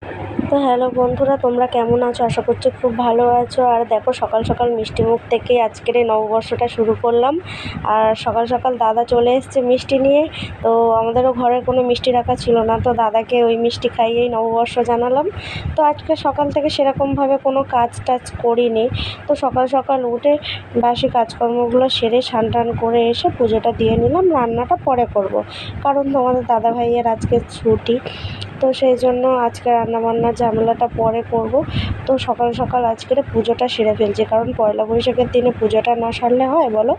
তো হ্যালো বন্ধুরা, তোমরা কেমন আছো? আশা করছি খুব ভালো আছো। আর দেখো, সকাল সকাল মিষ্টিমুখ থেকে আজকের এই নববর্ষটা শুরু করলাম। আর সকাল সকাল দাদা চলে এসছে মিষ্টি নিয়ে। তো আমাদেরও ঘরে কোনো মিষ্টি রাখা ছিল না, তো দাদাকে ওই মিষ্টি খাইয়েই নববর্ষ জানালাম। তো আজকে সকাল থেকে সেরকমভাবে কোনো কাজ টাজ করিনি। তো সকাল সকাল উঠে বাসি কাজকর্মগুলো সেরে স্নান টান করে এসে পুজোটা দিয়ে নিলাম। রান্নাটা পরে করব, কারণ তোমাদের দাদা ভাইয়ের আজকে ছুটি। তো সেই জন্য আজকে রান্নাবান্নার ঝামেলাটা পরে করব। তো সকাল সকাল আজকের পুজোটা সেরে ফেলছি, কারণ পয়লা বৈশাখের দিনে পুজোটা না সারলে হয় বলো?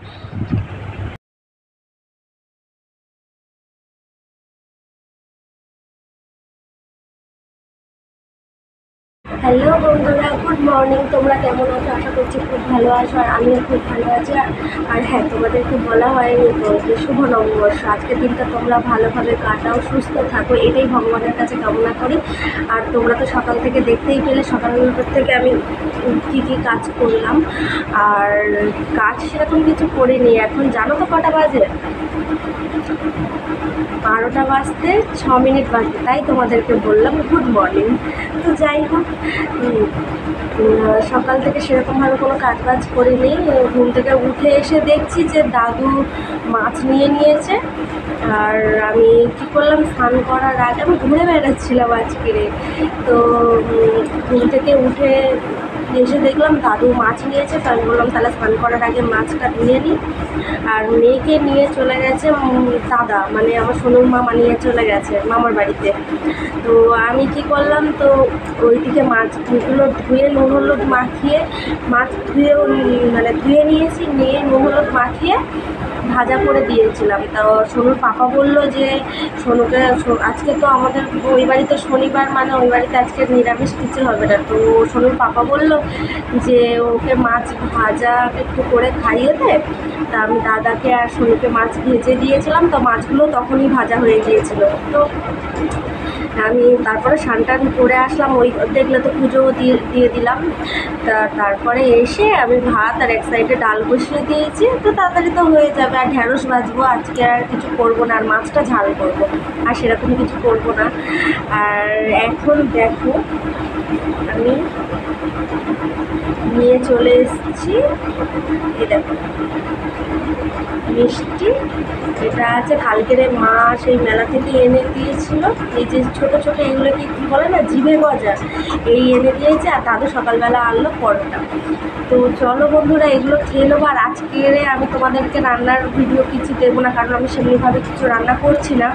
হ্যালো বন্ধুরা, গুড মর্নিং। তোমরা কেমন আছো? আশা করছি খুব ভালো আছো, আর আমিও খুব ভালো আছি। আর হ্যাঁ, তোমাদেরকে বলা হয়নি তো যে শুভ নববর্ষ। আজকের দিনটা তোমরা ভালোভাবে কাটাও, সুস্থ থাকো, এটাই ভগবানের কাছে কামনা করি। আর তোমরা তো সকাল থেকে দেখতেই পেলে সকালবেলার থেকে আমি কী কী কাজ করলাম। আর কাজ সেরকম কিছু করিনি। এখন জানো তো কটা বাজে? 12টা বাজতে 6 মিনিট বাজে, তাই তোমাদেরকে বললাম গুড মর্নিং। তো যাই হোক, সকাল থেকে সেরকমভাবে কোনো কাজবাজ করিনি। ঘুম থেকে উঠে এসে দেখছি যে দাদু মাছ নিয়ে নিয়েছে। আর আমি কী করলাম, স্নান করার আগে আমি ঘুরে বেড়াচ্ছিলাম আজকের। তো ঘুম থেকে উঠে এসে দেখলাম দাদু মাছ নিয়েছে। তো আমি বললাম তাহলে স্নান করার আগে মাছটা ধুয়ে নিই। আর মেয়েকে নিয়ে চলে গেছে দাদা, মানে আমার সোনুর মামা নিয়ে চলে গেছে মামার বাড়িতে। তো আমি কি করলাম, তো ওইদিকে মাছগুলো ধুয়ে নুন হলুদ মাখিয়ে, মাছ ধুয়ে মানে ধুয়ে নিয়েছি, নিয়ে নুন হলুদ মাখিয়ে ভাজা করে দিয়েছিলাম। তো সোনুর পাপা বলল যে সোনুকে আজকে তো আমাদের ওই বাড়িতে শনিবার, মানে ওই বাড়িতে আজকে নিরামিষ কিছু হবে না। তো সোনুর পাপা বলল যে ওকে মাছ ভাজা একটু করে খাইয়ে দেয়। তা আমি দাদাকে আর সোনুকে মাছ ভেজে দিয়েছিলাম। তো মাছগুলো তখনই ভাজা হয়ে গিয়েছিল। তো আমি তারপরে স্নান টান করে আসলাম, ওই দেখলে তো পুজোও দিয়ে দিলাম। তারপরে এসে আমি ভাত আর এক সাইডে ডাল বসিয়ে দিয়েছি। তো তাড়াতাড়ি তো হয়ে যাবে। আর ঢ্যাঁড়স ভাজবো, আজকে আর কিছু করবো না। আর মাছটা ঝাল করবো, আর সেরকম কিছু করবো না। আর এখন দেখো, আমি নিয়ে চলে এসেছি, এই দেখো মিষ্টি। এটা আছে কালকের মা সেই মেলা থেকে এনে দিয়েছিল। এই যে ছোটো ছোটো এগুলোকে কী বলে না, জিভে গজা, এই এনে দিয়েছে। আর দাদু সকালবেলা আনলো পরোটা। তো চলো বন্ধুরা, এগুলো খেয়ে নেবো। আর আজকের আমি তোমাদেরকে রান্নার ভিডিও কিছু দেবো না, কারণ আমি সেমনিভাবে কিছু রান্না করছি না।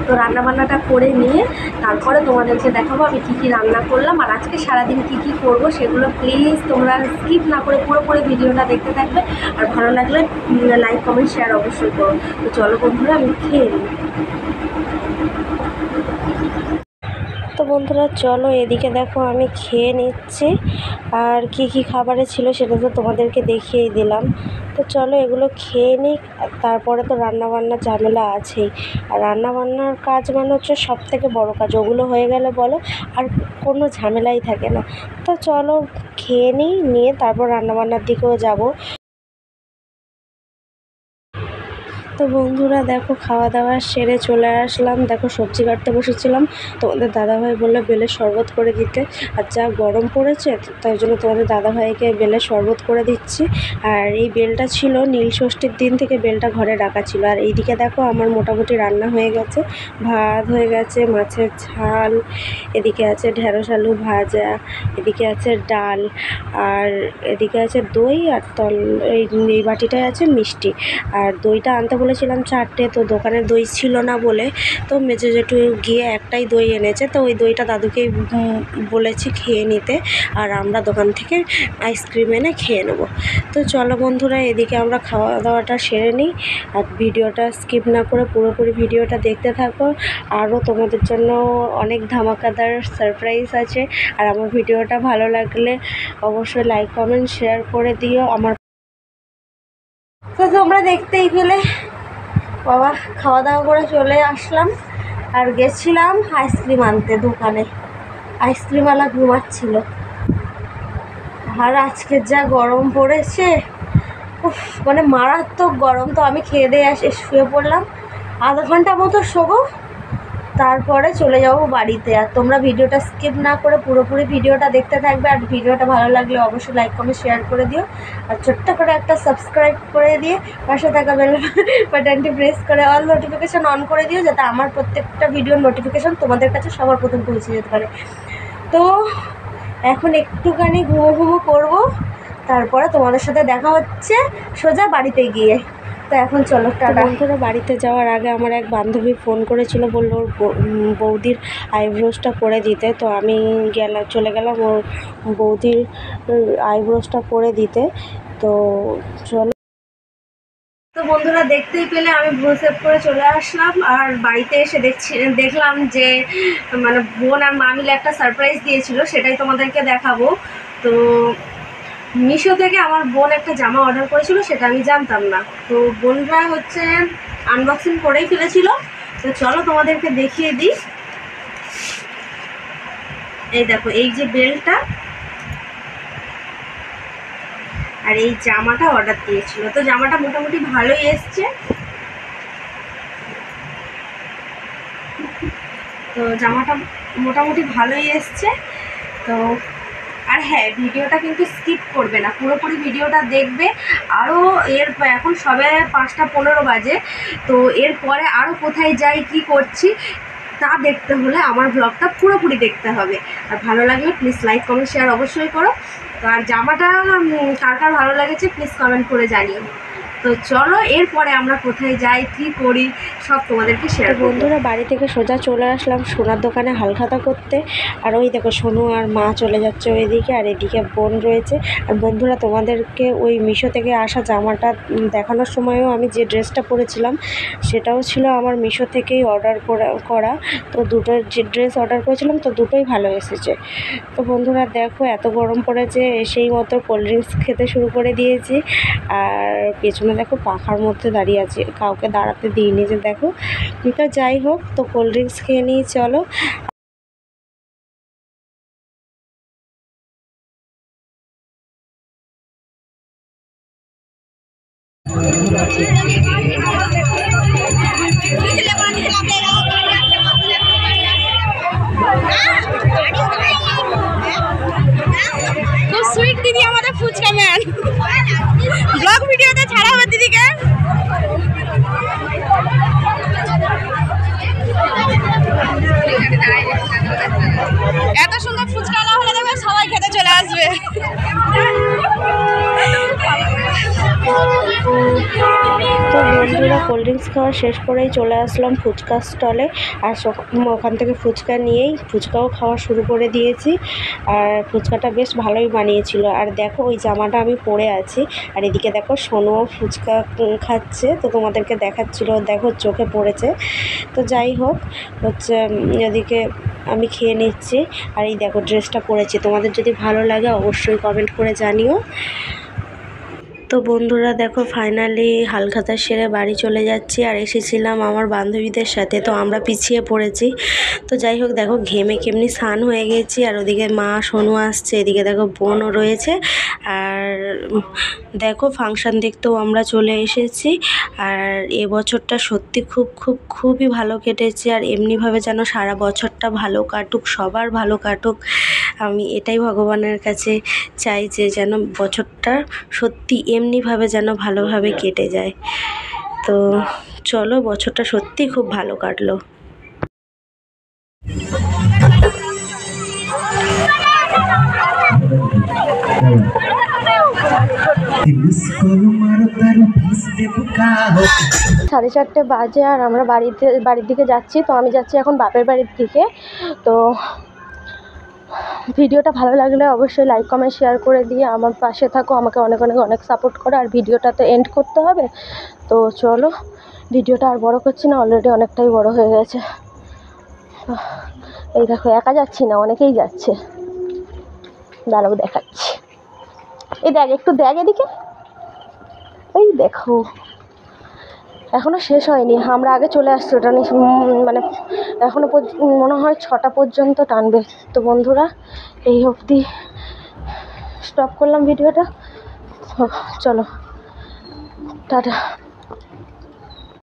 তো রান্নাবান্নাটা করে নিয়ে তারপরে তোমাদেরকে দেখাবো আমি কী কী রান্না করলাম। আর আজকে সারাদিন কী কী করবো সেগুলো প্লিজ তোমরা স্কিপ না করে পুরোপুরি ভিডিওটা দেখতে থাকবে। আর ভালো লাগলে লাইক কমেন্ট শেয়ার অবশ্যই করো। তো চলো বন্ধুরা, আমি খেয়ে নিই। তো বন্ধুরা চলো, এদিকে দেখো আমি খেয়ে নিচ্ছি। আর কি কি খাবারে ছিল সেটা তো তোমাদেরকে দেখিয়েই দিলাম। তো চলো এগুলো খেয়ে নিই, তারপরে তো রান্নাবান্নার ঝামেলা আছেই। আর রান্নাবান্নার কাজ মানে হচ্ছে সবথেকে বড় কাজ, ওগুলো হয়ে গেলে বলো আর কোনো ঝামেলাই থাকে না। তো চলো খেয়ে নিয়ে তারপর রান্নাবান্নার দিকেও যাব। তো বন্ধুরা দেখো, খাওয়া দাওয়া সেরে চলে আসলাম। দেখো সবজি কাটতে বসেছিলাম, তোমাদের দাদাভাই বললো বেলের শরবত করে দিতে। আর যা গরম পড়েছে, তাই জন্য তোমাদের দাদাভাইকে বেলের শরবত করে দিচ্ছি। আর এই বেলটা ছিল নীল ষষ্ঠীর দিন থেকে বেলটা ঘরে রাখা ছিল। আর এইদিকে দেখো আমার মোটামুটি রান্না হয়ে গেছে, ভাত হয়ে গেছে, মাছের ঝাল, এদিকে আছে ঢেঁড়স আলু ভাজা, এদিকে আছে ডাল, আর এদিকে আছে দই, আর এই বাটিটায় আছে মিষ্টি। আর দইটা আনতে বলেছিলাম 4টে, তো দোকানে দই ছিল না বলে তো মেজো জেঠু গিয়ে একটাই দই এনেছে। তো ওই দইটা দাদুকেই বলেছি খেয়ে নিতে, আর আমরা দোকান থেকে আইসক্রিম এনে খেয়ে নেব। তো চলো বন্ধুরা, এদিকে আমরা খাওয়া দাওয়াটা সেরে নিই। আর ভিডিওটা স্কিপ না করে পুরোপুরি ভিডিওটা দেখতে থাকো। আরও তোমাদের জন্য অনেক ধামাকাদার সারপ্রাইজ আছে। আর আমার ভিডিওটা ভালো লাগলে অবশ্যই লাইক কমেন্ট শেয়ার করে দিও। তো তোমরা দেখতেই পেলে, বাবা খাওয়া দাওয়া করে চলে আসলাম। আর গেছিলাম আইসক্রিম আনতে দোকানে, আইসক্রিমওয়ালা ঘুমাচ্ছিল। আর আজকে যা গরম পড়েছে, উফ, মানে মারাত্মক গরম। তো আমি খেয়ে দিয়ে শুয়ে পড়লাম। আধা ঘন্টা মতো শোবো, তারপরে চলে যাব বাড়িতে। আর তোমরা ভিডিওটা স্কিপ না করে পুরোপুরি ভিডিওটা দেখতে থাকবে। আর ভিডিওটা ভালো লাগলে অবশ্যই লাইক কমেন্ট শেয়ার করে দিও, আর ছোট্ট করে একটা সাবস্ক্রাইব করে দিয়ে পাশে থাকা বেল বাটনটি প্রেস করে অল নোটিফিকেশান অন করে দিও, যাতে আমার প্রত্যেকটা ভিডিওর নোটিফিকেশান তোমাদের কাছে সবার প্রথম পৌঁছে যেতে পারে। তো এখন একটুখানি ঘুমো করবো, তারপরে তোমাদের সাথে দেখা হচ্ছে সোজা বাড়িতে গিয়ে। তো এখন চলো টাটা। বন্ধুরা, বাড়িতে যাওয়ার আগে আমার এক বান্ধবী ফোন করেছিল, বললো ওর বৌদির আইব্রোসটা করে দিতে। তো আমি চলে গেলাম ওর বৌদির আইব্রোসটা করে দিতে। তো চলো। তো বন্ধুরা, দেখতেই পেলে আমি ভ্রু সেভ করে চলে আসলাম। আর বাড়িতে এসে দেখলাম যে মানে বোন আর মা মিলে একটা সারপ্রাইজ দিয়েছিল, সেটাই তোমাদেরকে দেখাবো। তো মিশো থেকে আমার বোন একটা জামা অর্ডার করেছিল, সেটা আমি জানতাম না। তো বোনরা হচ্ছে আনবক্সিং করেই ফেলেছিল। তো চলো তোমাদেরকে দেখিয়ে দিই। এই দেখো, এই যে বেল্টটা আর এই জামাটা অর্ডার দিয়েছিল। তো জামাটা মোটামুটি ভালোই এসছে। তো জামাটা মোটামুটি ভালোই এসছে। তো আর হ্যাঁ, ভিডিওটা কিন্তু স্কিপ করবে না, পুরোপুরি ভিডিওটা দেখবে। আরও এখন সবে 5:15 বাজে। তো এরপরে আরও কোথায় যাই, কি করছি, তা দেখতে হলে আমার ব্লগটা পুরোপুরি দেখতে হবে। আর ভালো লাগলে প্লিজ লাইক কমেন্ট শেয়ার অবশ্যই করো। আর জামাটা কার কার ভালো লেগেছে প্লিজ কমেন্ট করে জানিও। তো চলো, এরপরে আমরা কোথায় যাই, কি করি, সব তোমাদেরকে শেয়ার। বন্ধুরা, বাড়ি থেকে সোজা চলে আসলাম সোনার দোকানে হালখাতা করতে। আর ওই দেখো সোনু আর মা চলে যাচ্ছে ওইদিকে, আর এদিকে বোন রয়েছে। আর বন্ধুরা, তোমাদেরকে ওই মিশো থেকে আসা জামাটা দেখানোর সময়ও আমি যে ড্রেসটা পরেছিলাম সেটাও ছিল আমার মিশো থেকেই অর্ডার করা। তো দুটো যে ড্রেস অর্ডার করেছিলাম, তো দুটোই ভালো এসেছে। তো বন্ধুরা দেখো, এত গরম পড়েছে, সেই মতো কোল্ড ড্রিঙ্কস খেতে শুরু করে দিয়েছি। আর পেছনে দেখো পাখার মধ্যে দাঁড়িয়ে আছি, কাউকে দাঁড়াতে দিইনি। যে দেখো, তো যাই হোক, তো কোল্ড ড্রিঙ্কস খেয়ে নিই চলো। খুব সুইট দিদি আমাদের ফুচকা ম্যান, ব্লগ ভিডিওতে ছাড়া হবে দিদিকে। এত সুন্দর ফুচকা না হলে দেখবে সবাই খেতে চলে আসবে। তো বন্ধুরা, কোল্ড ড্রিঙ্কস খাওয়া শেষ করেই চলে আসলাম ফুচকা স্টলে। আর ওখান থেকে ফুচকা নিয়েই ফুচকাও খাওয়া শুরু করে দিয়েছি। আর ফুচকাটা বেশ ভালোই বানিয়েছিল। আর দেখো, ওই জামাটা আমি পরে আছি। আর এদিকে দেখো সোনুও ফুচকা খাচ্ছে। তো তোমাদেরকে দেখাচ্ছিল, দেখো চোখে পড়েছে। তো যাই হোক, হচ্ছে এদিকে আমি খেয়ে নিচ্ছি। আর এই দেখো ড্রেসটা পরেছি, তোমাদের যদি ভালো লাগে অবশ্যই কমেন্ট করে জানিও। তো বন্ধুরা দেখো, ফাইনালি হালখাতা সেরে বাড়ি চলে যাচ্ছি। আর এসেছিলাম আমার বান্ধবীদের সাথে, তো আমরা পিছিয়ে পড়েছি। তো যাই হোক, দেখো ঘেমে কেমনি স্নান হয়ে গেছি। আর ওদিকে মা সোনু আসছে, এদিকে দেখো বোনও রয়েছে। আর দেখো ফাংশান দেখতেও আমরা চলে এসেছি। আর এবছরটা সত্যি খুবই ভালো কেটেছে। আর এমনিভাবে যেন সারা বছরটা ভালো কাটুক, সবার ভালো কাটুক। আমি এটাই ভগবানের কাছে চাই, যে যেন বছরটা সত্যি এমনিভাবে যেন ভালোভাবে কেটে যায়। তো চলো, বছরটা সত্যি খুব ভালো কাটলো। সাড়ে 4টে বাজে, আর আমরা বাড়ির দিকে যাচ্ছি। তো আমি যাচ্ছি এখন বাপের বাড়ির দিকে। তো ভিডিওটা ভালো লাগলে অবশ্যই লাইক কমেন্ট শেয়ার করে দিয়ে আমার পাশে থাকো, আমাকে অনেক সাপোর্ট করো। আর ভিডিওটা তো এন্ড করতে হবে। তো চলো, ভিডিওটা আর বড় করছি না, অলরেডি অনেকটাই বড় হয়ে গেছে। এই দেখো, একা যাচ্ছি না, অনেকেই যাচ্ছে। দাঁড়াও দেখাচ্ছি। এই দেখ, একটু দেখ এদিকে। এই দেখো, এখনও শেষ হয়নি, আমরা আগে চলে আসছি। ওটা মানে এখনও মনে হয় 6টা পর্যন্ত টানবে। তো বন্ধুরা, এই অবধি স্টপ করলাম ভিডিওটা। চলো টাটা।